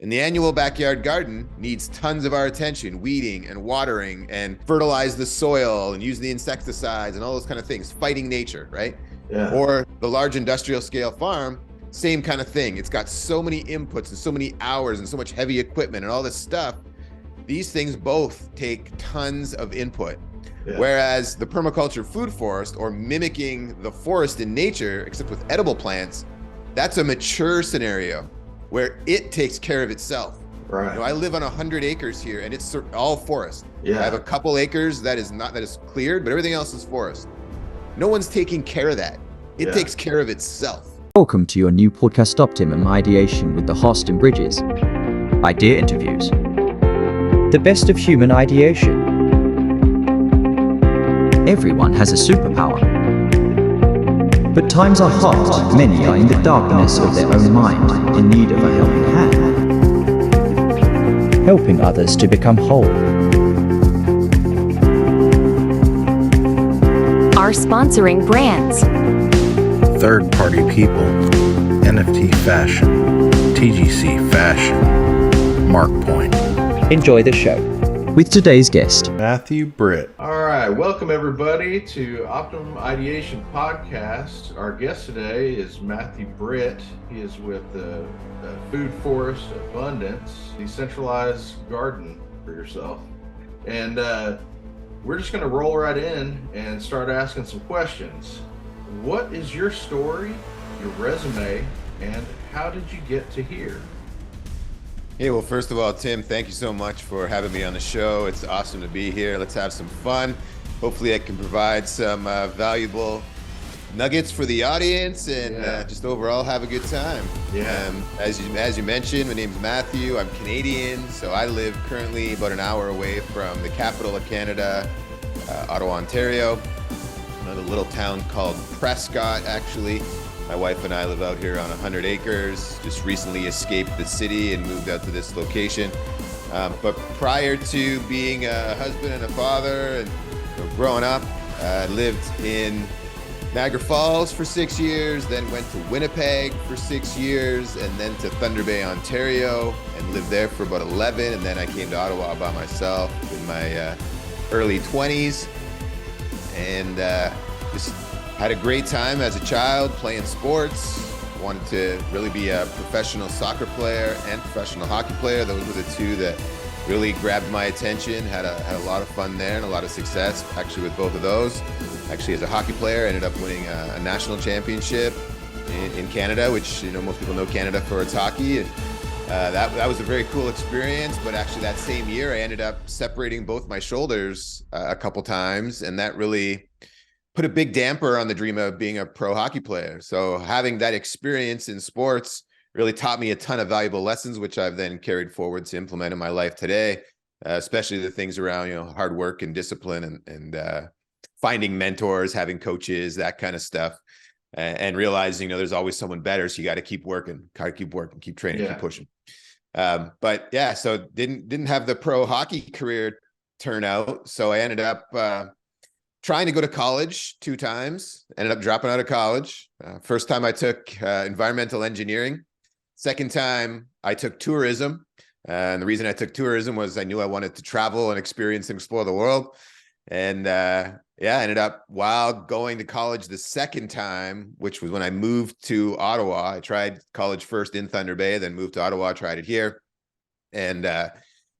And the annual backyard garden needs tons of our attention, weeding and watering and fertilize the soil and use the insecticides and all those kind of things, fighting nature, right? Yeah. Or the large industrial scale farm, same kind of thing. It's got so many inputs and so many hours and so much heavy equipment and all this stuff. These things both take tons of input. Yeah. Whereas the permaculture food forest, or mimicking the forest in nature, except with edible plants, that's a mature scenario where it takes care of itself. Right. I live on 100 acres here, and it's all forest. Yeah. I have a couple acres that is cleared, but everything else is forest. No one's taking care of that. It takes care of itself. Welcome to your new podcast, Optimum Ideation, with the host and Bridges. Idea interviews. The best of human ideation. Everyone has a superpower. But times are hot, many are in the darkness of their own mind, in need of a helping hand. Helping others to become whole. Our sponsoring brands. Third-party people, NFT Fashion, TGC Fashion, Mark Point. Enjoy the show with today's guest, Matthew Britt. All right. Welcome, everybody, to Optimum Ideation Podcast. Our guest today is Matthew Britt. He is with the Food Forest Abundance, decentralized garden for yourself. And we're just going to roll right in and start asking some questions. What is your story, your resume, and how did you get to here? Hey, well, first of all, Tim, thank you so much for having me on the show. It's awesome to be here. Let's have some fun. Hopefully I can provide some valuable nuggets for the audience and just overall have a good time. As you mentioned, my name's Matthew. I'm Canadian, so I live currently about an hour away from the capital of Canada, Ottawa, Ontario. A little town called Prescott, actually. My wife and I live out here on 100 acres, just recently escaped the city and moved out to this location. But prior to being a husband and a father and growing up, I lived in Niagara Falls for 6 years, then went to Winnipeg for 6 years, and then to Thunder Bay, Ontario, and lived there for about 11. And then I came to Ottawa by myself in my early 20s. And just had a great time as a child playing sports. Wanted to really be a professional soccer player and professional hockey player. Those were the two that really grabbed my attention. Had a lot of fun there and a lot of success actually with both of those. Actually, as a hockey player, I ended up winning a national championship in Canada, which most people know Canada for its hockey. And that was a very cool experience. But actually, that same year, I ended up separating both my shoulders a couple times, and that really put a big damper on the dream of being a pro hockey player. So having that experience in sports really taught me a ton of valuable lessons, which I've then carried forward to implement in my life today, especially the things around, hard work and discipline and finding mentors, having coaches, that kind of stuff, and realizing, there's always someone better. So you got to keep working, keep training, keep pushing. But yeah, so didn't have the pro hockey career turn out. So I ended up trying to go to college 2 times, ended up dropping out of college. First time I took environmental engineering. Second time I took tourism. And the reason I took tourism was I knew I wanted to travel and experience and explore the world. And I ended up, while going to college the second time, which was when I moved to Ottawa. I tried college first in Thunder Bay, then moved to Ottawa, tried it here, and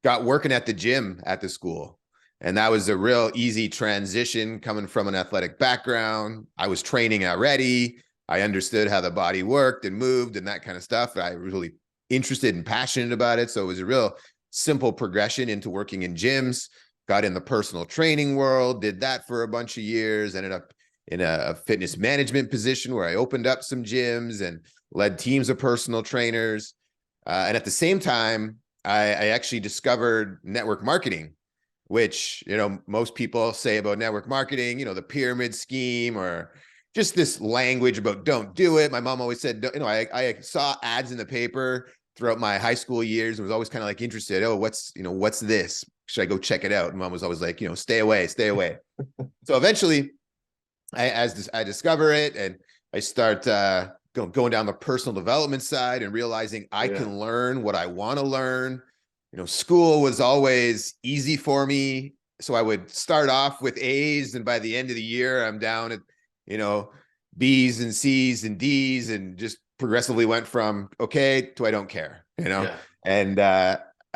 got working at the gym at the school. And that was a real easy transition coming from an athletic background. I was training already. I understood how the body worked and moved and that kind of stuff. I was really interested and passionate about it. So it was a real simple progression into working in gyms. Got in the personal training world, did that for a bunch of years, ended up in a fitness management position where I opened up some gyms and led teams of personal trainers. And at the same time, I actually discovered network marketing, which, most people say about network marketing, the pyramid scheme, or just this language about don't do it. My mom always said, I saw ads in the paper throughout my high school years and was always kind of like interested. Oh, what's this? Should I go check it out? And mom was always like, stay away. So eventually I discover it and I start going down the personal development side and realizing I Yeah. can learn what I want to learn. School was always easy for me. So I would start off with A's, and by the end of the year, I'm down at, B's and C's and D's, and just progressively went from okay to I don't care, Yeah. and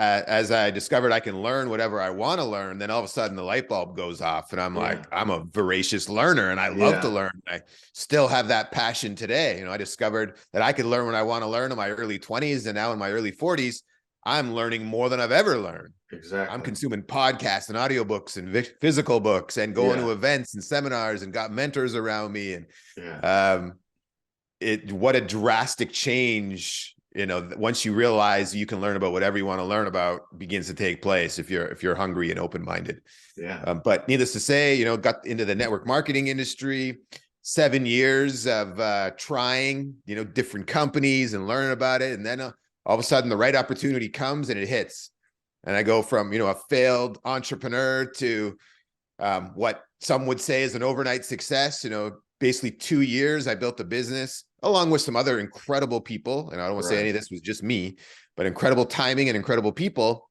as I discovered I can learn whatever I want to learn, then all of a sudden the light bulb goes off, and I'm like, I'm a voracious learner, and I love to learn. I still have that passion today. I discovered that I could learn what I want to learn in my early 20s, and now in my early 40s, I'm learning more than I've ever learned. Exactly. I'm consuming podcasts and audiobooks and physical books and going to events and seminars and got mentors around me. And what a drastic change, once you realize you can learn about whatever you want to learn about, begins to take place if you're hungry and open-minded. But needless to say, got into the network marketing industry, 7 years of trying, different companies and learning about it. And then all of a sudden the right opportunity comes and it hits. And I go from, a failed entrepreneur to what some would say is an overnight success. Basically 2 years, I built a business along with some other incredible people. And I don't want to say any of this was just me, but incredible timing and incredible people.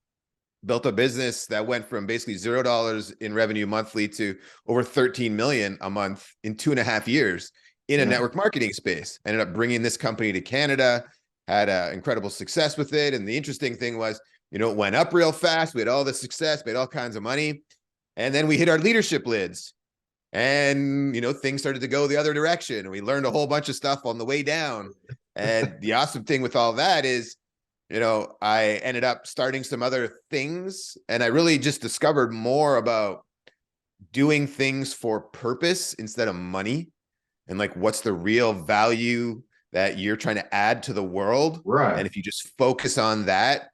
Built a business that went from basically $0 in revenue monthly to over 13 million a month in 2.5 years in a network marketing space. Ended up bringing this company to Canada, had incredible success with it. And the interesting thing was, it went up real fast. We had all the success, made all kinds of money. And then we hit our leadership lids. And, things started to go the other direction. And we learned a whole bunch of stuff on the way down. And the awesome thing with all that is, I ended up starting some other things. And I really just discovered more about doing things for purpose instead of money. And like, what's the real value that you're trying to add to the world? Right. And if you just focus on that,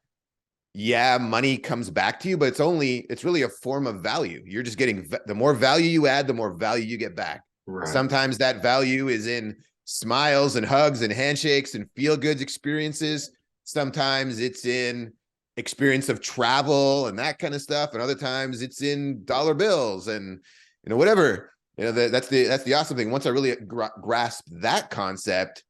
money comes back to you, but it's really a form of value. You're just getting, the more value you add, the more value you get back. Right. Sometimes that value is in smiles and hugs and handshakes and feel good experiences. Sometimes it's in experience of travel and that kind of stuff. And other times it's in dollar bills and, whatever, that's the awesome thing. Once I really grasped that concept,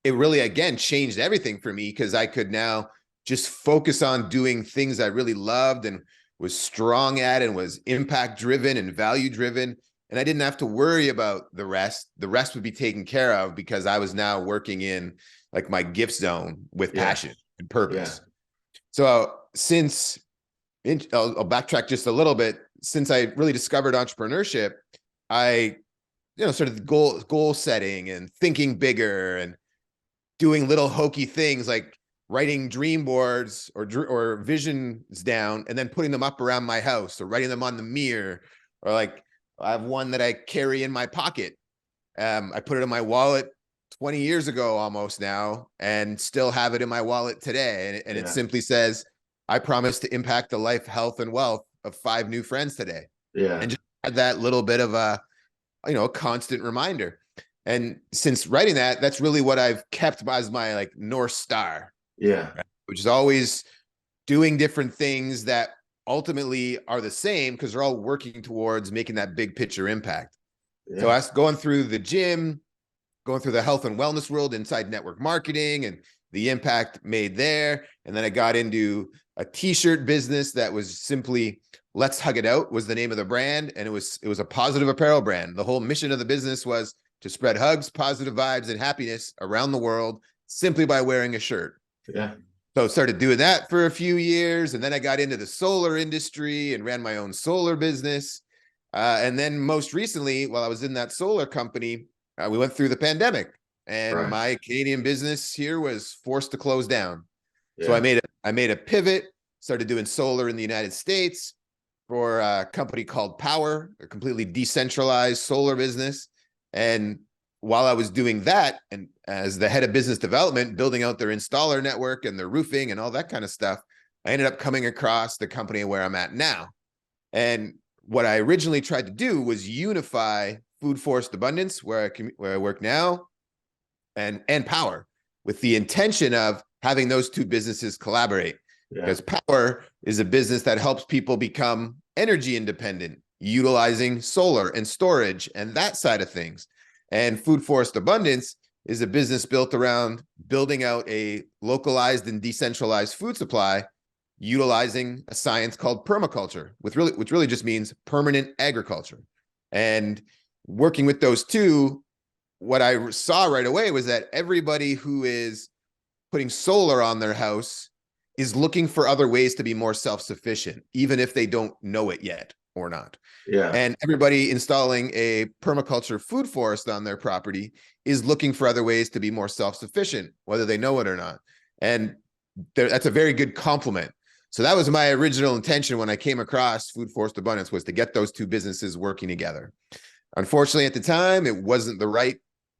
it really, again, changed everything for me, because I could now just focus on doing things I really loved and was strong at and was impact driven and value driven. And I didn't have to worry about the rest. The rest would be taken care of because I was now working in like my gift zone with passion and purpose. So I'll backtrack just a little bit. Since I really discovered entrepreneurship, I, started goal setting and thinking bigger and doing little hokey things like writing dream boards or visions down and then putting them up around my house, or writing them on the mirror, or like I have one that I carry in my pocket. I put it in my wallet 20 years ago almost now, and still have it in my wallet today. And it simply says, I promise to impact the life, health, and wealth of 5 new friends today. And just had that little bit of a constant reminder. And since writing that, that's really what I've kept as my like North Star. Which is always doing different things that ultimately are the same, because they're all working towards making that big picture impact. So I was going through the gym, going through the health and wellness world inside network marketing and the impact made there. And then I got into a t-shirt business that was simply Let's Hug It Out was the name of the brand. And it was a positive apparel brand. The whole mission of the business was to spread hugs, positive vibes, and happiness around the world simply by wearing a shirt. So I started doing that for a few years. And then I got into the solar industry and ran my own solar business. And then most recently, while I was in that solar company, we went through the pandemic, and my Canadian business here was forced to close down. So I made a pivot, started doing solar in the United States for a company called Power, a completely decentralized solar business. And while I was doing that, and as the head of business development, building out their installer network and their roofing and all that kind of stuff, I ended up coming across the company where I'm at now. And what I originally tried to do was unify Food Forest Abundance, where I work now, and Power, with the intention of having those two businesses collaborate. Because Power is a business that helps people become energy independent, utilizing solar and storage and that side of things. And Food Forest Abundance is a business built around building out a localized and decentralized food supply, utilizing a science called permaculture, which really just means permanent agriculture. And working with those two, what I saw right away was that everybody who is putting solar on their house is looking for other ways to be more self-sufficient, even if they don't know it yet or not. Yeah. And everybody installing a permaculture food forest on their property is looking for other ways to be more self-sufficient, whether they know it or not. And that's a very good complement. So that was my original intention when I came across Food Forest Abundance, was to get those two businesses working together. Unfortunately, at the time, it wasn't the right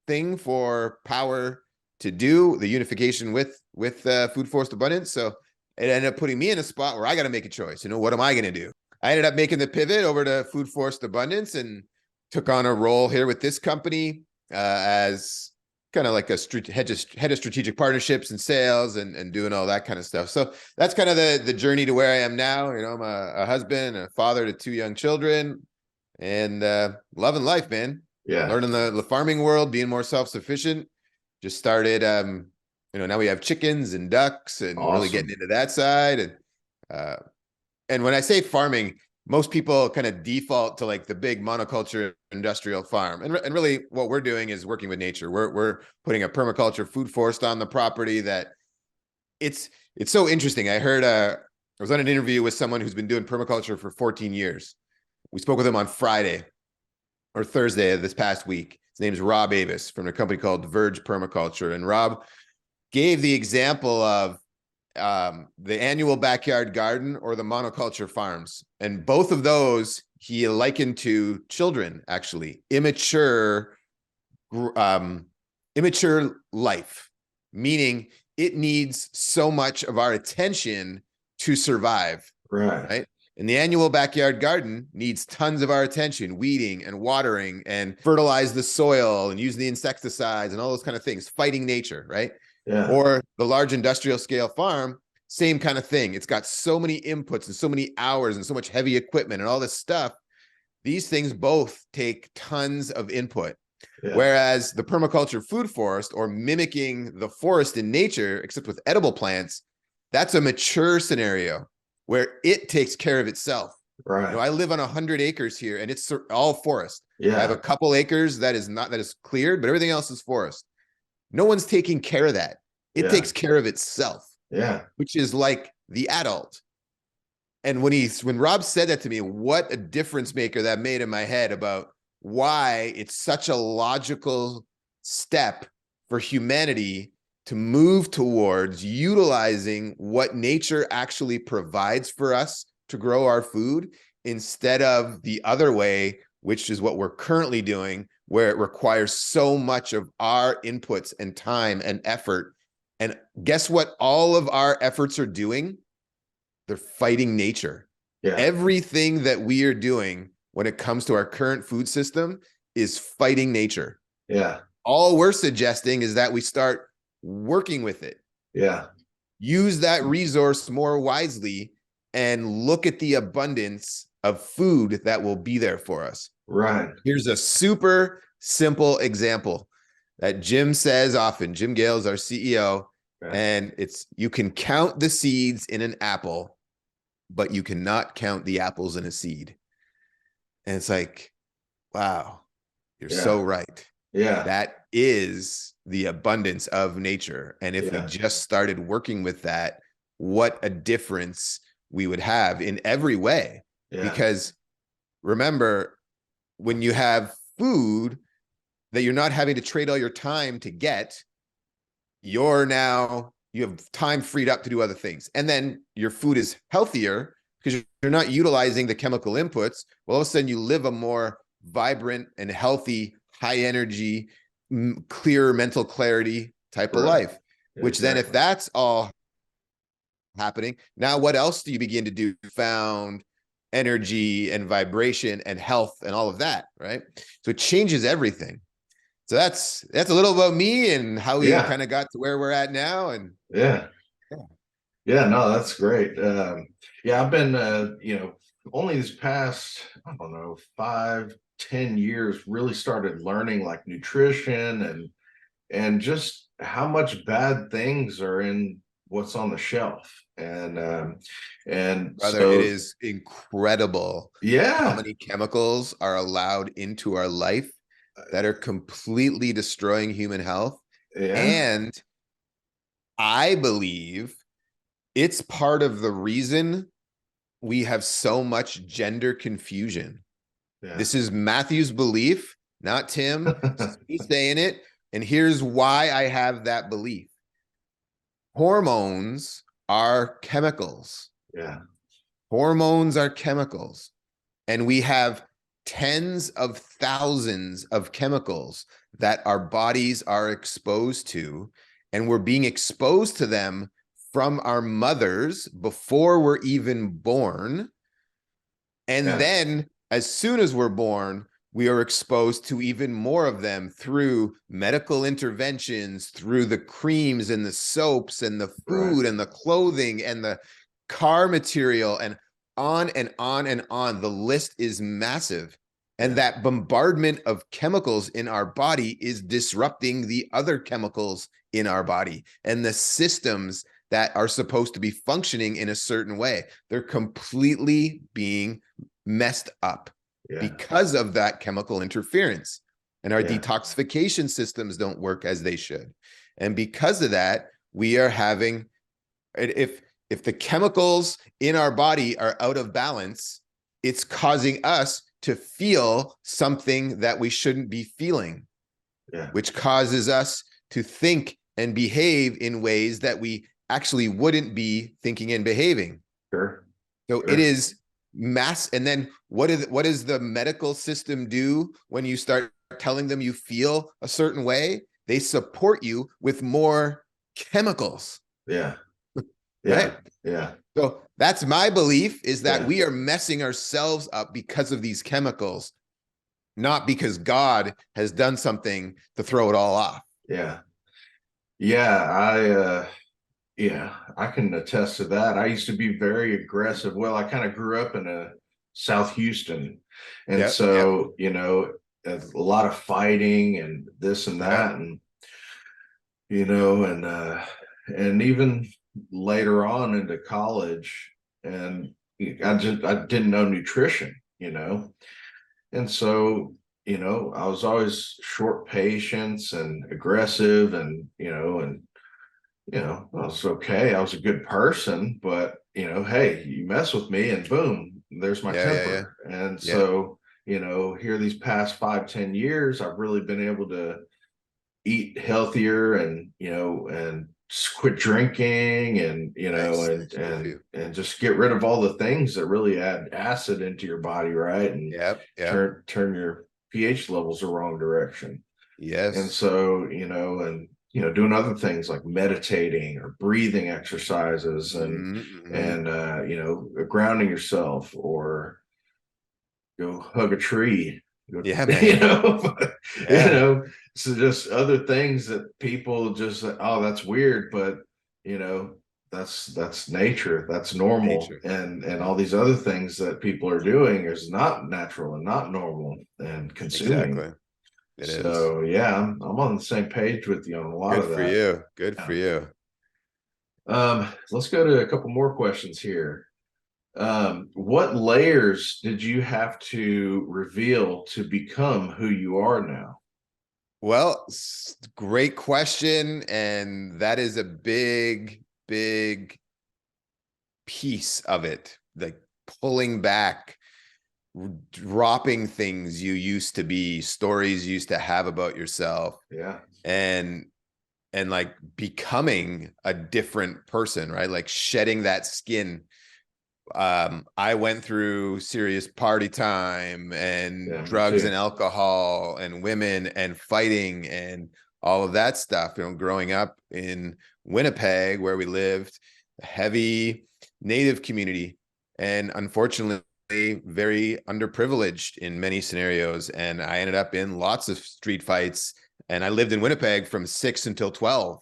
thing for Power to do, the unification with Food Forest Abundance. So it ended up putting me in a spot where I got to make a choice. What am I going to do? I ended up making the pivot over to Food Forest Abundance and took on a role here with this company as kind of like a head of strategic partnerships and sales and doing all that kind of stuff. So that's kind of the journey to where I am now. I'm a husband, a father to 2 young children, and loving life, man. Yeah. Learning the farming world, being more self-sufficient. Just started, now we have chickens and ducks and really getting into that side. And when I say farming, most people kind of default to like the big monoculture industrial farm. And really what we're doing is working with nature. We're putting a permaculture food forest on the property that it's so interesting. I heard, I was on an interview with someone who's been doing permaculture for 14 years. We spoke with him on Friday or Thursday of this past week. His name is Rob Avis from a company called Verge Permaculture. And Rob gave the example of the annual backyard garden or the monoculture farms. And both of those he likened to children, actually, immature life, meaning it needs so much of our attention to survive. Right. And the annual backyard garden needs tons of our attention, weeding and watering and fertilize the soil and use the insecticides and all those kind of things, fighting nature, right? Yeah. Or the large industrial scale farm, same kind of thing. It's got so many inputs and so many hours and so much heavy equipment and all this stuff. These things both take tons of input. Yeah. Whereas the permaculture food forest, or mimicking the forest in nature, except with edible plants, that's a mature scenario where it takes care of itself. Right. I live on 100 acres here and it's all forest. Yeah. I have a couple acres that is cleared, but everything else is forest. No one's taking care of that. It takes care of itself. Yeah. Which is like the adult. And when Rob said that to me, what a difference maker that made in my head about why it's such a logical step for humanity to move towards utilizing what nature actually provides for us to grow our food, instead of the other way, which is what we're currently doing, where it requires so much of our inputs and time and effort. And guess what all of our efforts are doing? They're fighting nature. Yeah. Everything that we are doing when it comes to our current food system is fighting nature. Yeah. All we're suggesting is that we start working with it. Yeah. Use that resource more wisely and look at the abundance of food that will be there for us. Right. Here's a super simple example that Jim says often. Jim Gale's our CEO. Okay. And it's, you can count the seeds in an apple, but you cannot count the apples in a seed. And it's like, wow, you're so right. Yeah. That is the abundance of nature. And if we just started working with that, what a difference we would have in every way. Yeah. Because remember, when you have food that you're not having to trade all your time to get, you have time freed up to do other things. And then your food is healthier because you're not utilizing the chemical inputs. Well, all of a sudden you live a more vibrant and healthy, high energy, clear mental clarity type of life, which then if that's all happening, now what else do you begin to do? Found energy and vibration and health and all of that, right? So it changes everything. So that's a little about me and how we kind of got to where we're at now. And no, that's great. I've been only these past, I don't know, 5-10 years really started learning like nutrition and just how much bad things are in what's on the shelf. And Brother, it so, is incredible how yeah, many chemicals are allowed into our life that are completely destroying human health. yeah, And I believe it's part of the reason we have so much gender confusion. yeah, This is Matthew's belief, not Tim. He's saying it. And here's why I have that belief. Hormones are chemicals. yeah, Hormones are chemicals. And we have tens of thousands of chemicals that our bodies are exposed to. And we're being exposed to them from our mothers before we're even born. And yeah, then, as soon as we're born, we are exposed to even more of them through medical interventions, through the creams and the soaps and the right, food and the clothing and the car material, and on and on and on. The list is massive. And yeah, that bombardment of chemicals in our body is disrupting the other chemicals in our body and the systems that are supposed to be functioning in a certain way. They're completely being messed up yeah, because of that chemical interference. And our yeah, detoxification systems don't work as they should. And because of that, we are having, if the chemicals in our body are out of balance, it's causing us to feel something that we shouldn't be feeling, yeah, which causes us to think and behave in ways that we actually wouldn't be thinking and behaving. sure, So it sure, is mass. And then what does the medical system do when you start telling them you feel a certain way? They support you with more chemicals, yeah, right? yeah, yeah, So that's my belief, is that yeah, we are messing ourselves up because of these chemicals, not because God has done something to throw it all off. yeah, yeah. Yeah, I can attest to that. I used to be very aggressive. Well, I kind of grew up in a South Houston, and Yep, yep, so a lot of fighting and this and yeah, that, and and even later on into college, and I didn't know nutrition, and so I was always short patience and aggressive, and I was okay. I was a good person, but hey, you mess with me and boom, there's my yeah, yeah, yeah, temper. And yeah. so, here these past 5, 10 years, I've really been able to eat healthier and, and quit drinking and, Nice, nice, good for you. and just get rid of all the things that really add acid into your body, right? And Yep, yep, turn your pH levels the wrong direction. And yes. so, doing other things like meditating or breathing exercises and Mm-hmm. and grounding yourself, or go hug a tree, go, Yeah, man. you Yeah, know, so just other things that people just, oh, that's weird, but you know, that's nature, that's normal, nature. and Mhm. all these other things that people are doing is not natural and not normal and consuming. Exactly. It is. So yeah, I'm on the same page with you on a lot Good of for that. you. Good for Yeah. you. Let's go to a couple more questions here. What layers did you have to reveal to become who you are now? Well, great question. And that is a big, big piece of it. Like pulling back, dropping things you used to be, stories you used to have about yourself, Yeah, and like becoming a different person, right? Like shedding that skin. I went through serious party time and yeah, me drugs and too. alcohol and women and fighting and all of that stuff. Growing up in Winnipeg, where we lived, a heavy Native community, and unfortunately very underprivileged in many scenarios. And I ended up in lots of street fights. And I lived in Winnipeg from 6 until 12.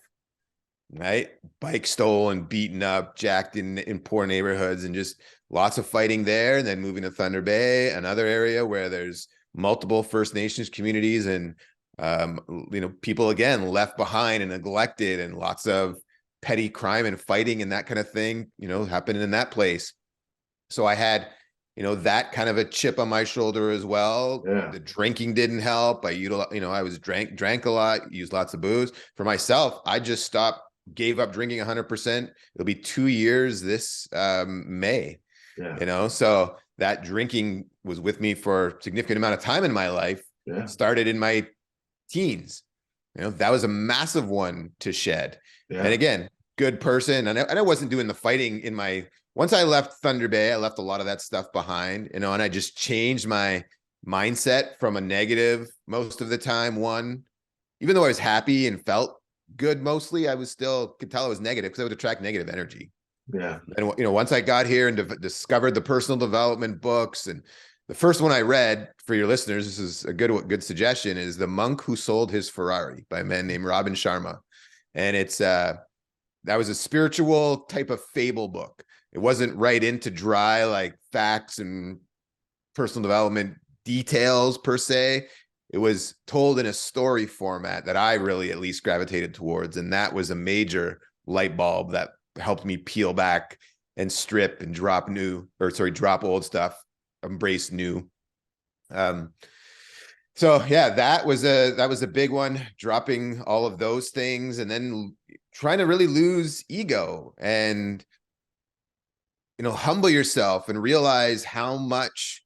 Right, bike stolen, beaten up, jacked in poor neighborhoods, and just lots of fighting there. And then moving to Thunder Bay, another area where there's multiple First Nations communities, and People again left behind and neglected, and lots of petty crime and fighting and that kind of thing, happening in that place. So I had, that kind of a chip on my shoulder as well. Yeah. The drinking didn't help. I was drank a lot, used lots of booze. For myself, I just gave up drinking 100%. It'll be 2 years this May. Yeah. So that drinking was with me for a significant amount of time in my life. Yeah. Started in my teens. That was a massive one to shed. Yeah. And again, good person. And I wasn't doing the fighting once I left Thunder Bay, I left a lot of that stuff behind, and I just changed my mindset from a negative most of the time. Even though I was happy and felt good mostly, I was still could tell I was negative because I would attract negative energy. Yeah. And once I got here and discovered the personal development books, and the first one I read for your listeners, this is a good suggestion, is The Monk Who Sold His Ferrari by a man named Robin Sharma. And it's that was a spiritual type of fable book. It wasn't right into dry like facts and personal development details per se. It was told in a story format that I really at least gravitated towards. And that was a major light bulb that helped me peel back and strip and drop old stuff, embrace new. So yeah, that was a big one, dropping all of those things and then trying to really lose ego and humble yourself and realize how much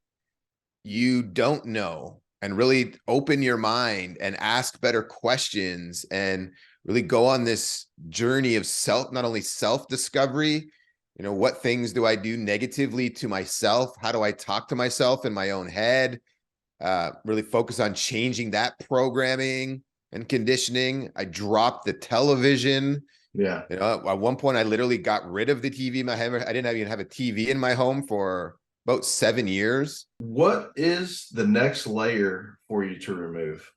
you don't know, and really open your mind and ask better questions and really go on this journey of not only self-discovery, what things do I do negatively to myself? How do I talk to myself in my own head? Really focus on changing that programming and conditioning. I dropped the television. Yeah. At one point I literally got rid of the TV in my home. I didn't even have a TV in my home for about 7 years. What is the next layer for you to remove?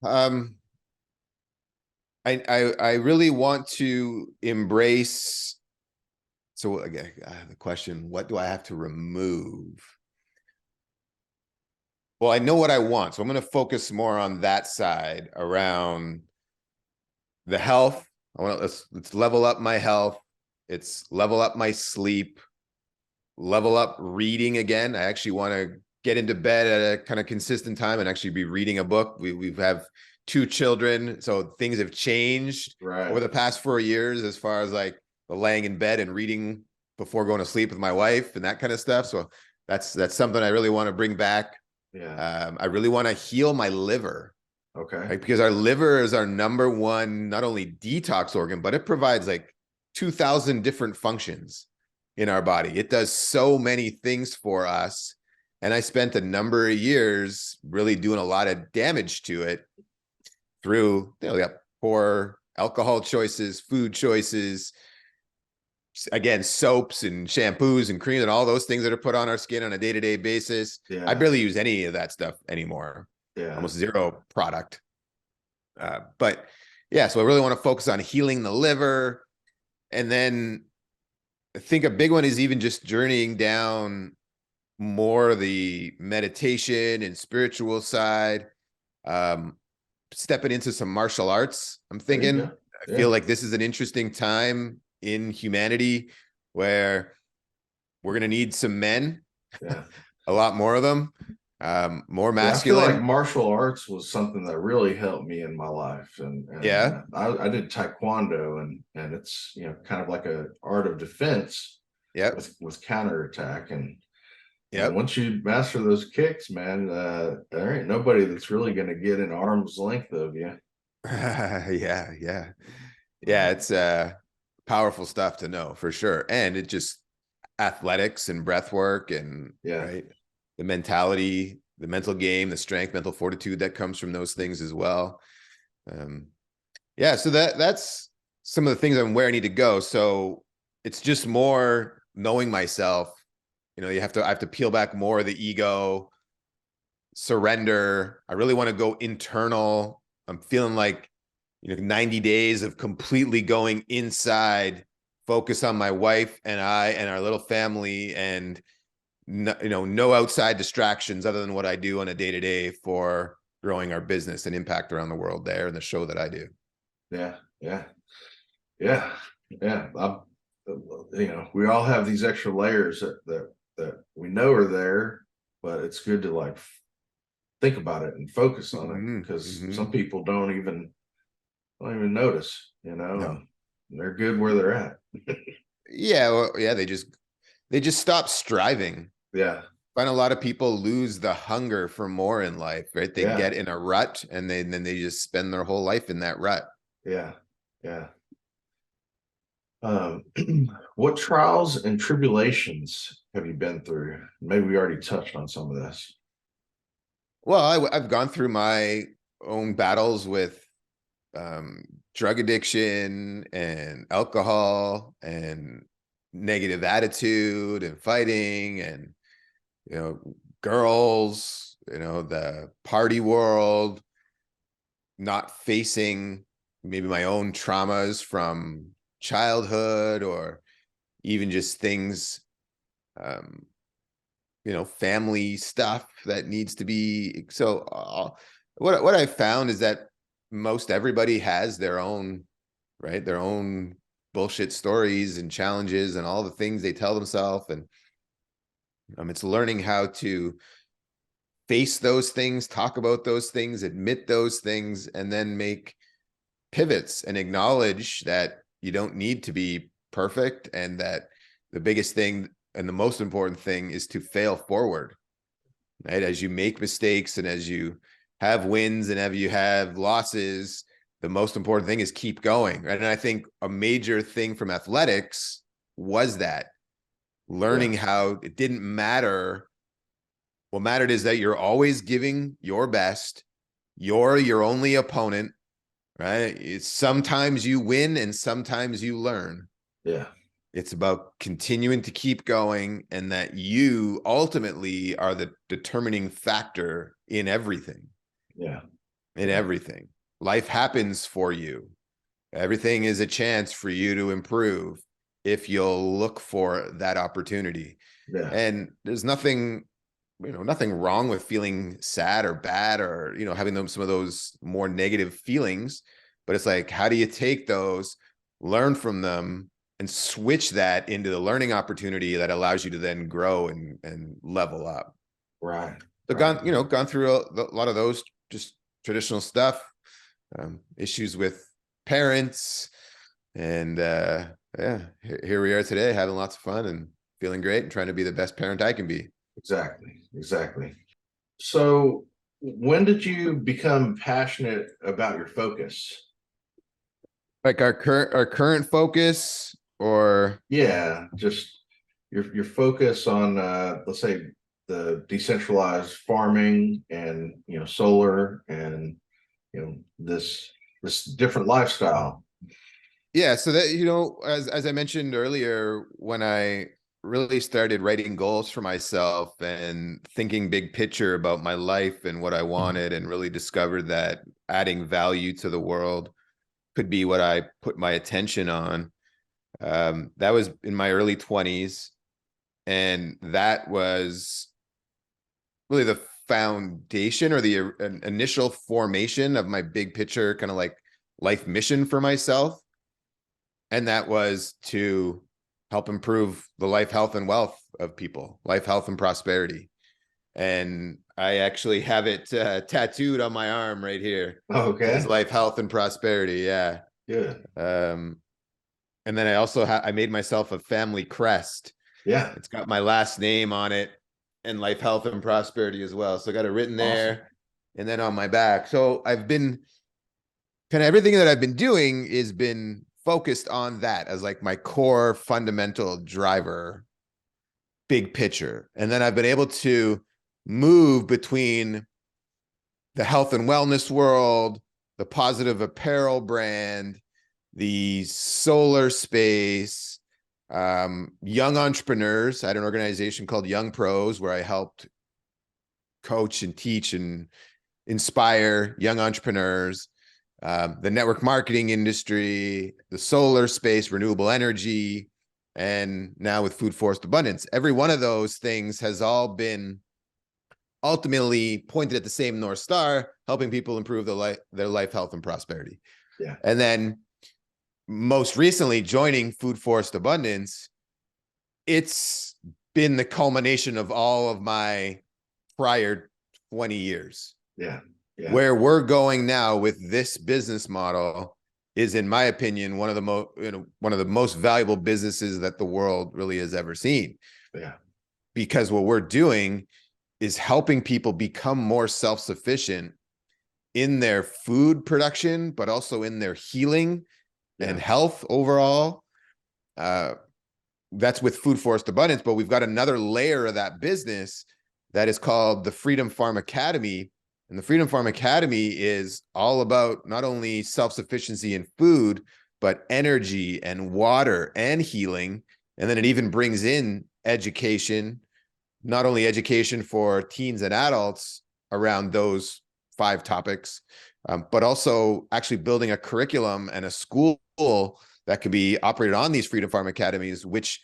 I really want to embrace. So again, the question, what do I have to remove? Well, I know what I want, so I'm going to focus more on that side around the health. Let's level up my health. It's level up my sleep, level up reading again. I actually want to get into bed at a kind of consistent time and actually be reading a book. We have 2 children, so things have changed over the past 4 years as far as like the laying in bed and reading before going to sleep with my wife and that kind of stuff. So that's something I really want to bring back. Yeah. I really want to heal my liver. Okay. Right? Because our liver is our number one, not only detox organ, but it provides like 2,000 different functions in our body. It does so many things for us. And I spent a number of years really doing a lot of damage to it through, poor alcohol choices, food choices, again, soaps and shampoos and creams and all those things that are put on our skin on a day-to-day basis. Yeah. I barely use any of that stuff anymore. Yeah. Almost zero product. But yeah, so I really want to focus on healing the liver. And then I think a big one is even just journeying down more the meditation and spiritual side, stepping into some martial arts. I'm thinking, I feel like this is an interesting time in humanity where we're going to need some men, a lot more of them, more masculine. I feel like martial arts was something that really helped me in my life. And I did Taekwondo and it's, kind of like a art of defense with counterattack. And once you master those kicks, man, there ain't nobody that's really going to get an arm's length of you. Yeah. It's powerful stuff to know for sure. And it just athletics and breath work and right, the mentality, the mental game, the strength, mental fortitude that comes from those things as well. So that's some of the things where I need to go. So it's just more knowing myself. I have to peel back more of the ego, surrender. I really want to go internal. I'm feeling like 90 days of completely going inside, focus on my wife and I and our little family, and no, no outside distractions other than what I do on a day-to-day for growing our business and impact around the world there and the show that I do. Yeah, yeah, yeah, yeah. We all have these extra layers that we know are there, but it's good to like think about it and focus on it, because some people don't even notice, No. and they're good where they're at. Yeah, well, yeah, they just stop striving. Yeah, Find a lot of people lose the hunger for more in life, right? They Yeah. get in a rut and then they just spend their whole life in that rut. yeah, yeah. What trials and tribulations have you been through? Maybe we already touched on some of this. Well, I've gone through my own battles with drug addiction and alcohol and negative attitude and fighting and, girls, the party world, not facing maybe my own traumas from childhood or even just things, family stuff that needs to be. So what I found is that most everybody has their own, right? Their own bullshit stories and challenges and all the things they tell themselves. And it's learning how to face those things, talk about those things, admit those things, and then make pivots and acknowledge that you don't need to be perfect, and that the biggest thing and the most important thing is to fail forward, right? As you make mistakes and as you have wins and as you have losses, the most important thing is keep going. Right? And I think a major thing from athletics was that learning how it didn't matter. What mattered is that you're always giving your best. You're your only opponent, right? It's sometimes you win and sometimes you learn. Yeah. It's about continuing to keep going, and that you ultimately are the determining factor in everything. Yeah. In everything. Life happens for you. Everything is a chance for you to improve if you'll look for that opportunity. Yeah. And there's nothing, nothing wrong with feeling sad or bad or, having some of those more negative feelings. But it's like, how do you take those, learn from them, and switch that into the learning opportunity that allows you to then grow and level up. Right. So gone through a lot of those just traditional stuff, issues with parents, and here we are today having lots of fun and feeling great and trying to be the best parent I can be. Exactly. So when did you become passionate about your focus? Like our current focus, or just your focus on let's say the decentralized farming and solar and this different lifestyle. Yeah, so that as I mentioned earlier, when I really started writing goals for myself and thinking big picture about my life and what I wanted, and really discovered that adding value to the world could be what I put my attention on. That was in my early 20s, and that was really the foundation or the initial formation of my big picture kind of like life mission for myself. And that was to help improve the life, health, and wealth of people, life, health, and prosperity. And I actually have it tattooed on my arm right here. Okay. It says life, health, and prosperity. Yeah. Good. And then I also I made myself a family crest. Yeah. It's got my last name on it, and life, health, and prosperity as well. So I got it written there. Awesome. And then on my back. So I've been kind of everything that I've been doing is been focused on that as like my core fundamental driver, big picture. And then I've been able to move between the health and wellness world, the positive apparel brand, the solar space, young entrepreneurs. I had an organization called Young Pros where I helped coach and teach and inspire young entrepreneurs, the network marketing industry, the solar space, renewable energy, and now with Food Forest Abundance. Every one of those things has all been ultimately pointed at the same North Star, helping people improve their life, health, and prosperity. Yeah. And then most recently joining Food Forest Abundance, it's been the culmination of all of my prior 20 years. Yeah. Yeah. Where we're going now with this business model is, in my opinion, one of the most valuable businesses that the world really has ever seen. Yeah. Because what we're doing is helping people become more self-sufficient in their food production, but also in their healing and health overall. That's with Food Forest Abundance, but we've got another layer of that business that is called the Freedom Farm Academy. And the Freedom Farm Academy is all about not only self-sufficiency in food, but energy and water and healing. And then it even brings in education, not only education for teens and adults around those 5 topics, but also actually building a curriculum and a school that could be operated on these Freedom Farm Academies, which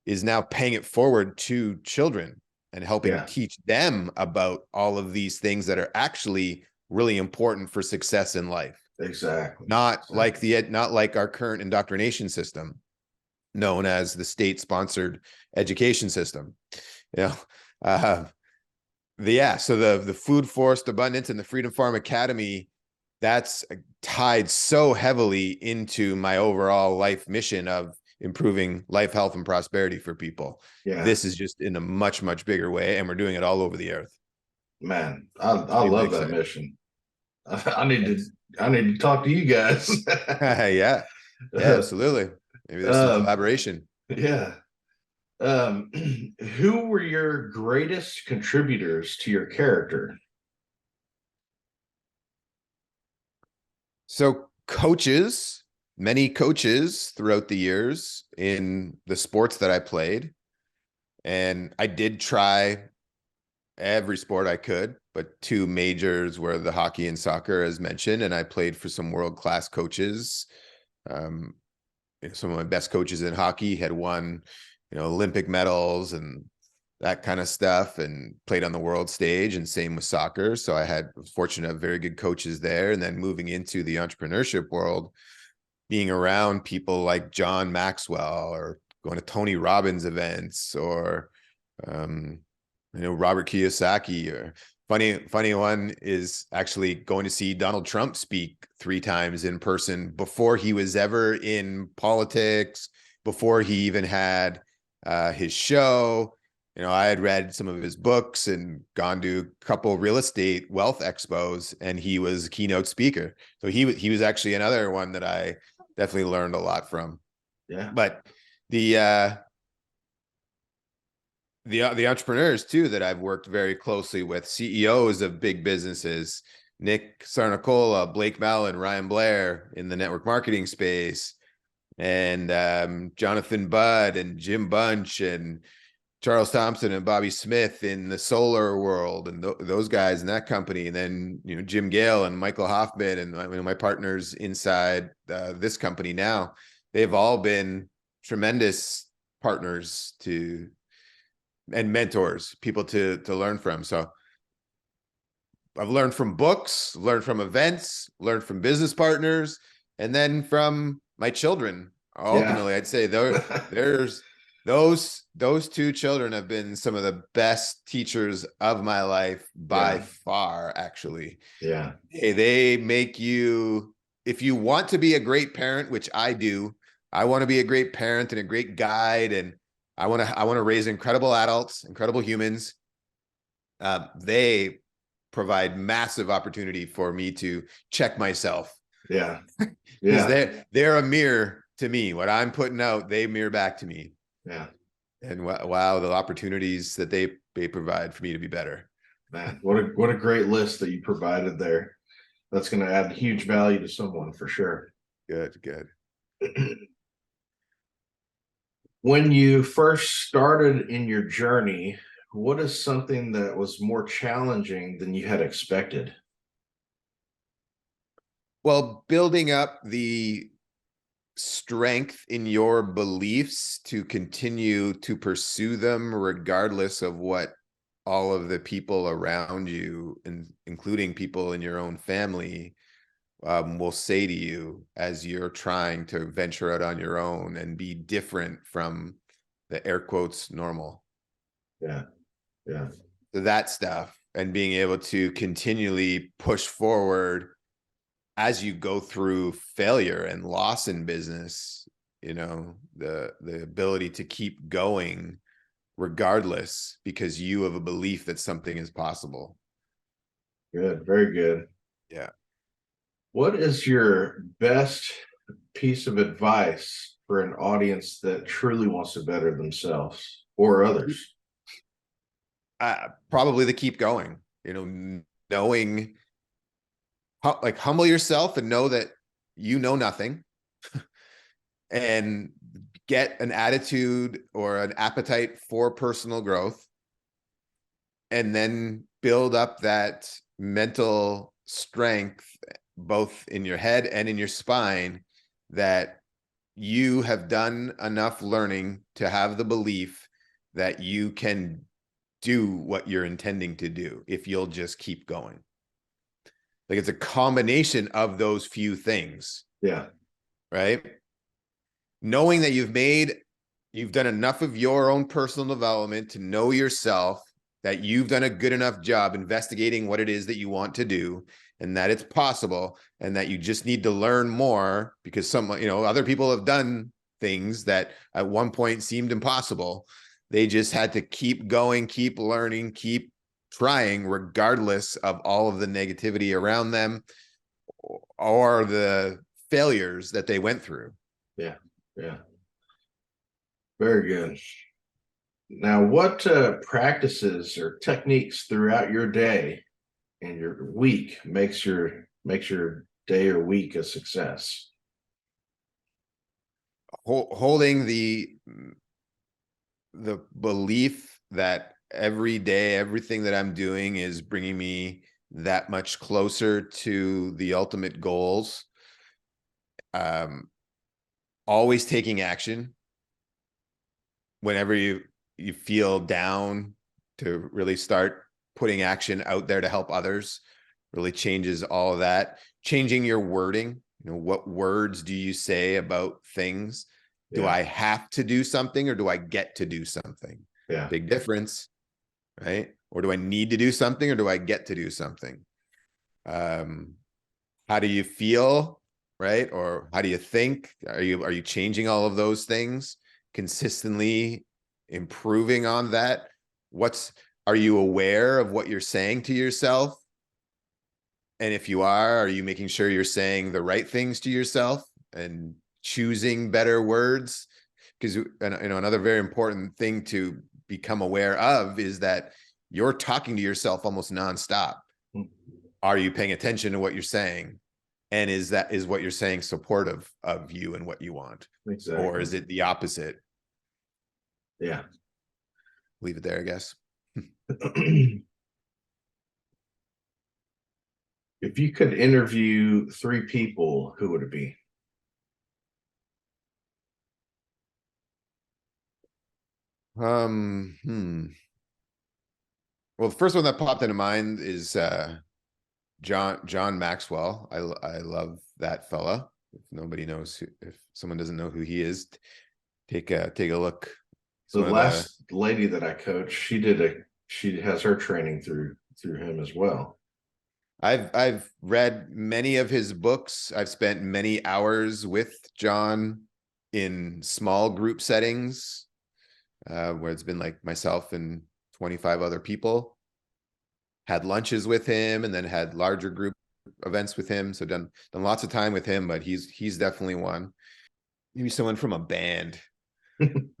is now paying it forward to children and helping teach them about all of these things that are actually really important for success in life. Exactly. Not like our current indoctrination system, known as the state-sponsored education system. So the Food Forest Abundance and the Freedom Farm Academy, that's tied so heavily into my overall life mission of improving life, health, and prosperity for people. Yeah. This is just in a much, much bigger way, and we're doing it all over the earth. Man, I love that mission. I need to talk to you guys. Yeah, absolutely. Maybe there's some collaboration. Yeah. Who were your greatest contributors to your character? So many coaches throughout the years in the sports that I played. And I did try every sport I could, but 2 majors were the hockey and soccer, as mentioned. And I played for some world-class coaches. Some of my best coaches in hockey had won, Olympic medals and that kind of stuff, and played on the world stage, and same with soccer. So I was fortunate to have very good coaches there. And then moving into the entrepreneurship world, being around people like John Maxwell, or going to Tony Robbins events, or Robert Kiyosaki. Or funny one is actually going to see Donald Trump speak 3 times in person before he was ever in politics, before he even had his show. I had read some of his books and gone to a couple real estate wealth expos, and he was a keynote speaker. So he was actually another one that I definitely learned a lot from. Yeah. But the entrepreneurs too that I've worked very closely with, CEOs of big businesses, Nick Sarnicola, Blake Mallon, Ryan Blair in the network marketing space, and Jonathan Budd and Jim Bunch and Charles Thompson and Bobby Smith in the solar world, and those guys in that company. And then, Jim Gale and Michael Hoffman and my partners inside this company now, they've all been tremendous partners and mentors, people to learn from. So I've learned from books, learned from events, learned from business partners, and then from my children. Ultimately, I'd say there's those 2 children have been some of the best teachers of my life by far, actually. Yeah. They make you, if you want to be a great parent, which I do, I want to be a great parent and a great guide, and I want to raise incredible adults, incredible humans. They provide massive opportunity for me to check myself. Yeah. Because they're a mirror to me. What I'm putting out, they mirror back to me. Yeah. And wow, the opportunities that they provide for me to be better. Man, what a great list that you provided there. That's going to add huge value to someone for sure. Good. When you first started in your journey, what is something that was more challenging than you had expected? Well, building up the strength in your beliefs to continue to pursue them regardless of what all of the people around you, and including people in your own family, will say to you as you're trying to venture out on your own and be different from the air quotes normal. Yeah. Yeah. So that stuff, and being able to continually push forward as you go through failure and loss in business, the ability to keep going regardless, because you have a belief that something is possible. Good. Very good. Yeah. What is your best piece of advice for an audience that truly wants to better themselves or others? Probably the keep going, knowing how, like, humble yourself and know that you know nothing, and get an attitude or an appetite for personal growth, and then build up that mental strength, both in your head and in your spine, that you have done enough learning to have the belief that you can do what you're intending to do if you'll just keep going. Like, it's a combination of those few things. Yeah. Right? Knowing that you've done enough of your own personal development to know yourself, that you've done a good enough job investigating what it is that you want to do, and that it's possible, and that you just need to learn more because other people have done things that at one point seemed impossible. They just had to keep going, keep learning, keep trying, regardless of all of the negativity around them or the failures that they went through. Yeah. Yeah. Very good. Now, what practices or techniques throughout your day and your week makes your day or week a success? Holding the belief that every day, everything that I'm doing is bringing me that much closer to the ultimate goals. Always taking action whenever you feel down, to really start putting action out there to help others really changes all of that. Changing your wording, what words do you say about things? Yeah. Do I have to do something, or do I get to do something? Yeah. Big difference, right? Or do I need to do something, or do I get to do something? How do you feel, right? Or how do you think? Are you changing all of those things, consistently improving on that? Are you aware of what you're saying to yourself? And if you are you making sure you're saying the right things to yourself and choosing better words? Because another very important thing to become aware of is that you're talking to yourself almost nonstop. Are you paying attention to what you're saying? And is what you're saying supportive of you and what you want? Exactly. Or is it the opposite? Yeah. Leave it there, I guess. If you could interview 3 people, who would it be? Well, the first one that popped into mind is John Maxwell. I love that fella. If someone doesn't know who he is, take a look. The last lady that I coached, she has her training through him as well. I've read many of his books. I've spent many hours with John in small group settings, where it's been like myself and 25 other people. Had lunches with him, and then had larger group events with him. So done lots of time with him, but he's definitely one. Maybe someone from a band.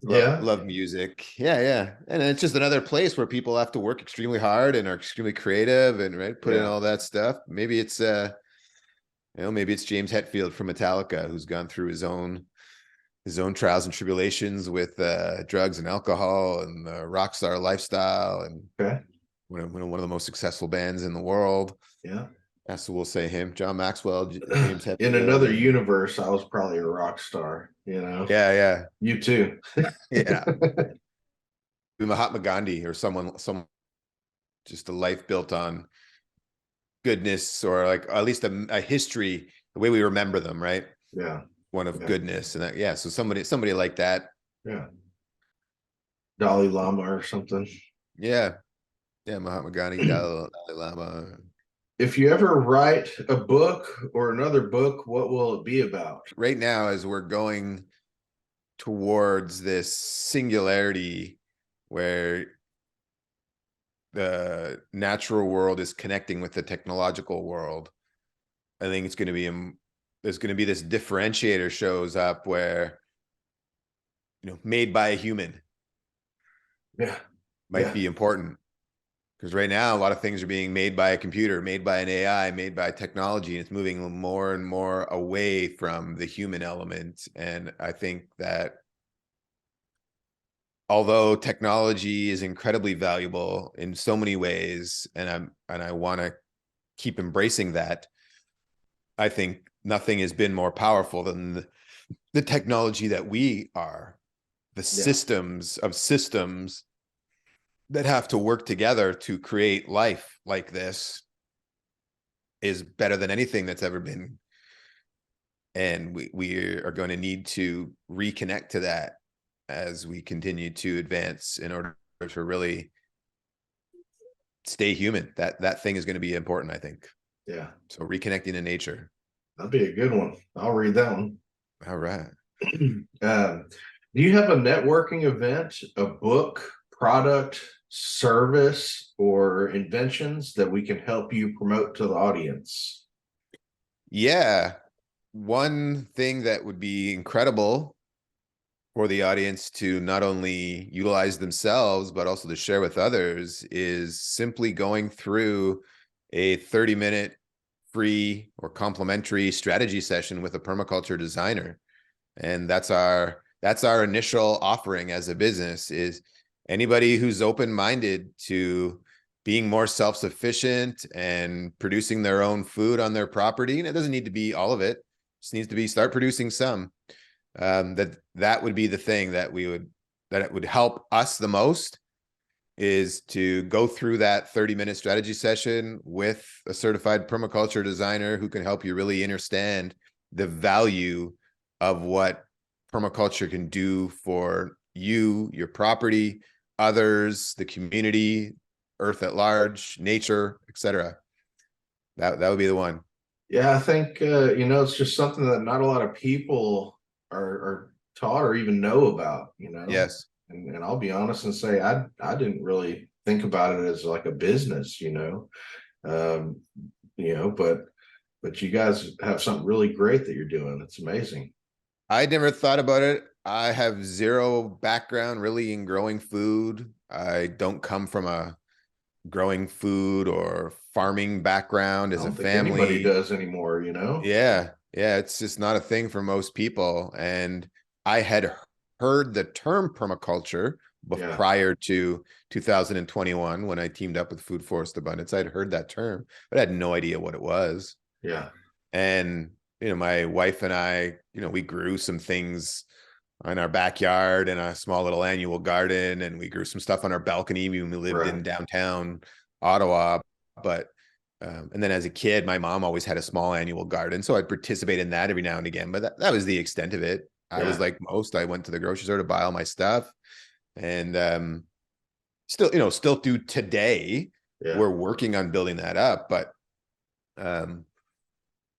Yeah. Love music. Yeah. And it's just another place where people have to work extremely hard and are extremely creative and put in all that stuff. Maybe it's maybe it's James Hetfield from Metallica, who's gone through his own trials and tribulations with drugs and alcohol and the rock star lifestyle, and Okay. one of the most successful bands in the world. Yeah. So we'll say him, John Maxwell, James In Hetfield. another universe, I was probably a rock star, you know. Yeah, You too. yeah. Mahatma Gandhi or someone, just a life built on goodness, or like at least a history, the way we remember them, right? Yeah. One of Yeah. goodness. And that, yeah. So somebody like that. Yeah. Dalai Lama or something. Yeah. Yeah. Mahatma Gandhi, Dalai Lama. If you ever write a book or another book, what will it be about? Right now, as we're going towards this singularity where the natural world is connecting with the technological world, I think it's going to be, there's going to be this differentiator shows up where, made by a human Yeah. might be important. Because right now, a lot of things are being made by a computer, made by an AI, made by technology, and it's moving more and more away from the human element. And I think that although technology is incredibly valuable in so many ways, and I want to keep embracing that, I think nothing has been more powerful than the technology that we are, the systems of systems that have to work together to create life like this is better than anything that's ever been. And we are going to need to reconnect to that as we continue to advance in order to really stay human. That thing is going to be important, I think. Yeah. So reconnecting to nature. That'd be a good one. I'll read that one. All right. Do you have a networking event, a book, product, service, or inventions that we can help you promote to the audience? Yeah. One thing that would be incredible for the audience to not only utilize themselves, but also to share with others is simply going through a 30-minute free or complimentary strategy session with a permaculture designer. And that's our initial offering as a business, is anybody who's open-minded to being more self-sufficient and producing their own food on their property. And it doesn't need to be all of it. It just needs to be start producing some. That would be the thing that it would help us the most, is to go through that 30-minute strategy session with a certified permaculture designer who can help you really understand the value of what permaculture can do for you, your property, others, the community, earth at large, nature, etc. That would be the one. Yeah, I think it's just something that not a lot of people are taught or even know about, Yes. And I'll be honest and say I didn't really think about it as like a business, but you guys have something really great that you're doing. It's amazing. I never thought about it. I have zero background really in growing food. I don't come from a growing food or farming background as I a don't think anybody family. does anymore, Yeah. It's just not a thing for most people. And I had heard the term permaculture prior to 2021 when I teamed up with Food Forest Abundance. I'd heard that term, but I had no idea what it was. Yeah. And my wife and I, we grew some things in our backyard in a small little annual garden, and we grew some stuff on our balcony when we lived in downtown Ottawa. But and then as a kid, my mom always had a small annual garden, so I'd participate in that every now and again. But that was the extent of it. I was like most. I went to the grocery store to buy all my stuff, and still do today. We're working on building that up, but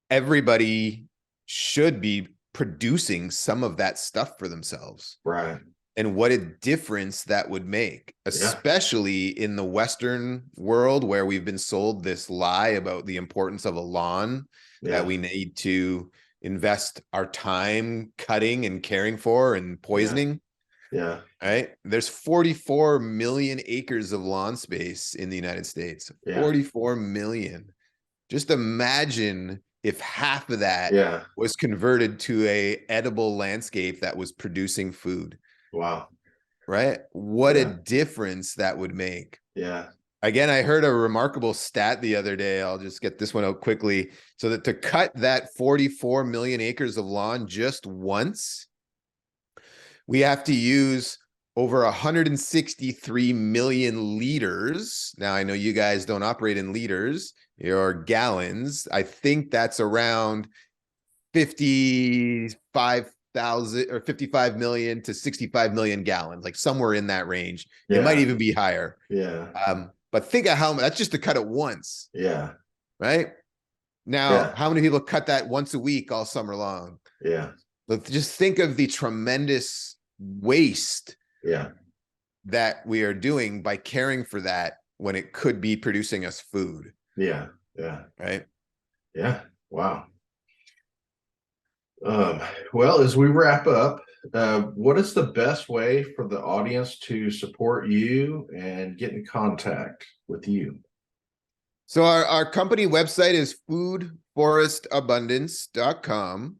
everybody should be producing some of that stuff for themselves. Right. And what a difference that would make, especially in the Western world where we've been sold this lie about the importance of a lawn that we need to invest our time cutting and caring for and poisoning. Yeah. Right. There's 44 million acres of lawn space in the United States. 44 million. Just imagine if half of that was converted to a edible landscape that was producing food. Wow. Right? What a difference that would make. Yeah. Again, I heard a remarkable stat the other day. I'll just get this one out quickly. So that to cut that 44 million acres of lawn just once, we have to use over 163 million liters. Now, I know you guys don't operate in liters or gallons. I think that's around 55,000 or 55 million to 65 million gallons, like somewhere in that range. Yeah. It might even be higher. Yeah. But think of how much, that's just to cut it once. Yeah. Right? Now, how many people cut that once a week all summer long? Yeah. But just think of the tremendous waste that we are doing by caring for that when it could be producing us food. Yeah. Yeah. Right? Yeah. Wow. Well, as we wrap up, what is the best way for the audience to support you and get in contact with you? So our company website is foodforestabundance.com.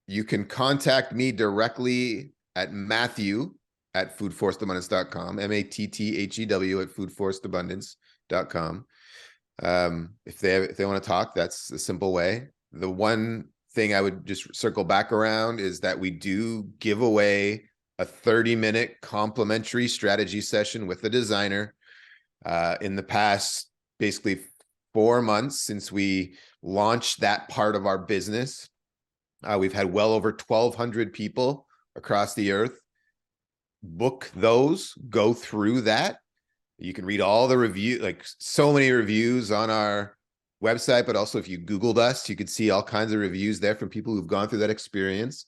You can contact me directly at Matthew@foodforestabundance.com, MATTHEW at foodforestabundance.com. If they want to talk, that's a simple way. The one thing I would just circle back around is that we do give away a 30-minute complimentary strategy session with a designer. In the past, basically 4 months since we launched that part of our business, we've had well over 1,200 people across the earth book those, go through that. You can read all the review, like so many reviews on our website, but also if you Googled us, you could see all kinds of reviews there from people who've gone through that experience.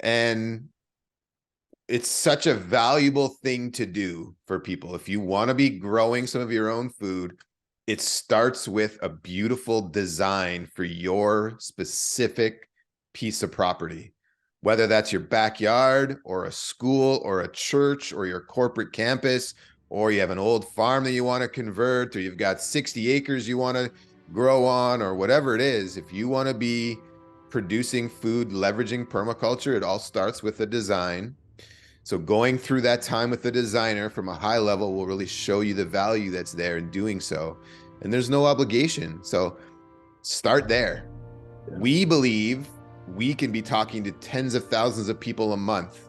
And it's such a valuable thing to do for people. If you want to be growing some of your own food, it starts with a beautiful design for your specific piece of property, whether that's your backyard or a school or a church or your corporate campus, or you have an old farm that you want to convert, or you've got 60 acres you want to grow on, or whatever it is. If you want to be producing food, leveraging permaculture, it all starts with a design. So going through that time with the designer from a high level will really show you the value that's there in doing so. And there's no obligation. So start there. Yeah. We believe we can be talking to tens of thousands of people a month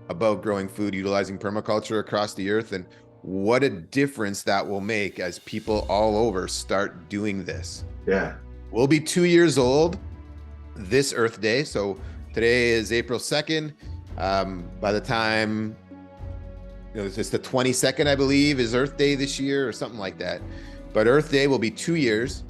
about growing food, utilizing permaculture across the earth, and what a difference that will make as people all over start doing this. Yeah. We'll be 2 years old this Earth Day. So today is April 2nd. By the time, it's the 22nd, I believe, is Earth Day this year or something like that. But Earth Day will be 2 years.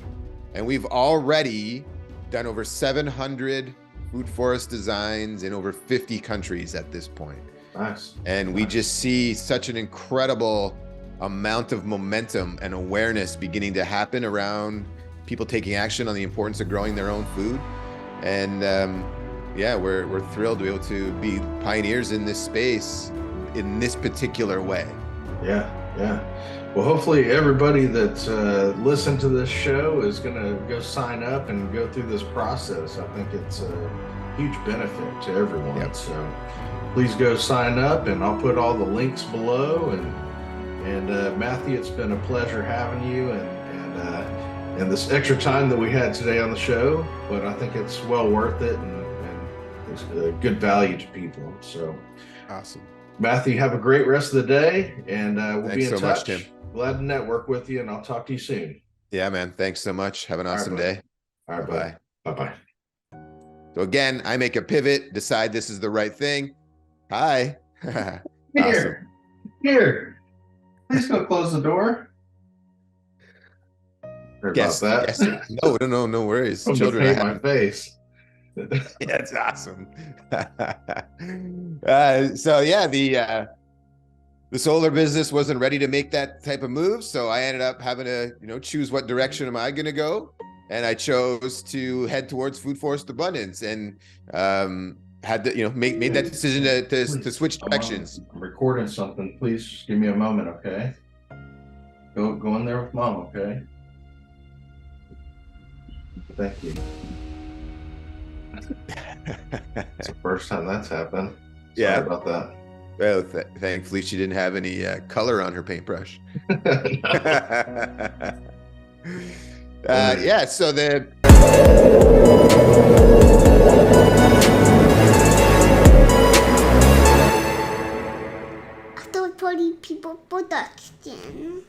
And we've already done over 700 food forest designs in over 50 countries at this point. Nice. And we just see such an incredible amount of momentum and awareness beginning to happen around people taking action on the importance of growing their own food. And yeah, we're thrilled to be able to be pioneers in this space in this particular way. Yeah, yeah. Well, hopefully everybody that's listened to this show is going to go sign up and go through this process. I think it's a huge benefit to everyone. Yep. So please go sign up, and I'll put all the links below. And Matthew, it's been a pleasure having you and this extra time that we had today on the show. But I think it's well worth it, and it's good value to people. So awesome, Matthew. Have a great rest of the day, and we'll be in touch. Much, Tim. Glad to network with you, and I'll talk to you soon. Yeah, man. Thanks so much. Have an awesome day. All right, bye. Bye-bye. So again, I make a pivot, decide this is the right thing. Hi. Here. Please go close the door. Yes, about that. Yes. No worries. Children, I have my face. Yeah, it's awesome. So yeah, the solar business wasn't ready to make that type of move, so I ended up having to, choose what direction am I going to go, and I chose to head towards food forest abundance, and had to, made that decision to switch directions. I'm recording something. Please just give me a moment, okay? Go in there with Mom, okay? Thank you. It's the first time that's happened. Sorry about that. Well, thankfully she didn't have any color on her paintbrush. Yeah, so the Third party people production.